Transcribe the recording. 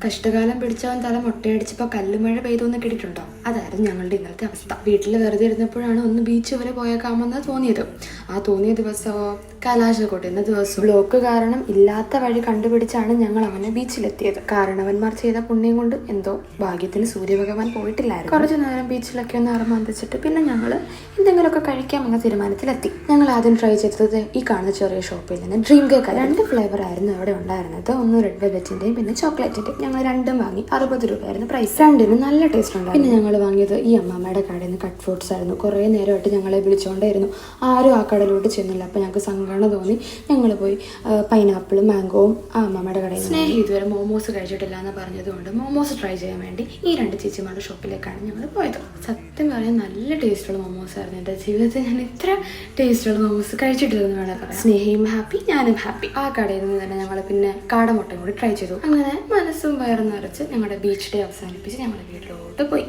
കഷ്ടകാലം പിടിച്ചവൻ തല മുട്ടയടിച്ചപ്പോൾ കല്ലുമഴ പെയ്തൊന്ന് കേട്ടിട്ടുണ്ടോ? അതായിരുന്നു ഞങ്ങളുടെ ഇന്നത്തെ അവസ്ഥ. വീട്ടിൽ വെറുതെ ഇരുന്നപ്പോഴാണ് ഒന്ന് ബീച്ച് വരെ പോയേക്കാമെന്ന് തോന്നിയത്. ആ തോന്നിയ ദിവസമോ കലാശക്കൊട്ട് എന്ന ദിവസം ബ്ലോക്ക് കാരണം ഇല്ലാത്ത വഴി കണ്ടുപിടിച്ചാണ് ഞങ്ങൾ അവനെ ബീച്ചിലെത്തിയത്. കാരണവന്മാർ ചെയ്ത പുണ്യം കൊണ്ട് എന്തോ ഭാഗ്യത്തിന് സൂര്യഭഗവാൻ പോയിട്ടില്ലായിരുന്നു. കുറച്ചു നേരം ബീച്ചിലൊക്കെ ഒന്ന് അറമാന്തിച്ചിട്ട് പിന്നെ ഞങ്ങൾ എന്തെങ്കിലുമൊക്കെ കഴിക്കാമെന്ന തീരുമാനത്തിലെത്തി. ഞങ്ങൾ ആദ്യം ട്രൈ ചെയ്തത് ഈ കാണുന്ന ചെറിയ ഷോപ്പിൽ നിന്ന് ഡ്രീം കേക്ക്. 2 ഫ്ലേവർ ആയിരുന്നു അവിടെ ഉണ്ടായിരുന്നത്. ഒന്ന് റെഡ് വെൽവെറ്റിന്റെയും പിന്നെ ചോക്ലേറ്റിന്റെയും. ഞങ്ങൾ രണ്ടും വാങ്ങി. 60 രൂപയായിരുന്നു പ്രൈസ്. രണ്ടിനും നല്ല ടേസ്റ്റ് ഉണ്ടായിരുന്നു. പിന്നെ ഞങ്ങൾ വാങ്ങിയത് ഈ അമ്മമ്മയുടെ കടയിൽ നിന്ന് കട്ട് ഫ്രൂട്ട്സ് ആയിരുന്നു. കുറേ നേരമായിട്ട് ഞങ്ങളെ വിളിച്ചുകൊണ്ടായിരുന്നു. ആരും ആ കടയിലോട്ട് ചെന്നില്ല. അപ്പോൾ ഞങ്ങൾക്ക് സങ്കടം തോന്നി. ഞങ്ങൾ പോയി പൈനാപ്പിളും മാംഗോവും ആ അമ്മമ്മയുടെ കടയിൽ സ്നേഹി ഇതുവരെ മോമോസ് കഴിച്ചിട്ടില്ല എന്ന് പറഞ്ഞതുകൊണ്ട് മോമോസ് ട്രൈ ചെയ്യാൻ വേണ്ടി ഈ 2 ചേച്ചിമാരുടെ ഷോപ്പിലേക്കാണ് ഞങ്ങൾ പോയത്. സത്യം പറയാൻ നല്ല ടേസ്റ്റുള്ള മോമോസ് ആയിരുന്നു. എൻ്റെ ജീവിതത്തിൽ ഞാൻ ഇത്ര ടേസ്റ്റുള്ള മോമോസ് കഴിച്ചിട്ടില്ലെന്ന് വേണം പറയാം. സ്നേഹിയും ഹാപ്പി, ഞാനും ഹാപ്പി. ആ കടയിൽ നിന്ന് തന്നെ ഞങ്ങൾ പിന്നെ കാടമുട്ടയും കൂടി ട്രൈ ചെയ്തു. അങ്ങനെ മനസ്സും വയറും നിറച്ച് ഞങ്ങളുടെ ബീച്ച് ഡേ അവസാനിപ്പിച്ച് ഞങ്ങളുടെ വീട്ടിലോട്ട് പോയി.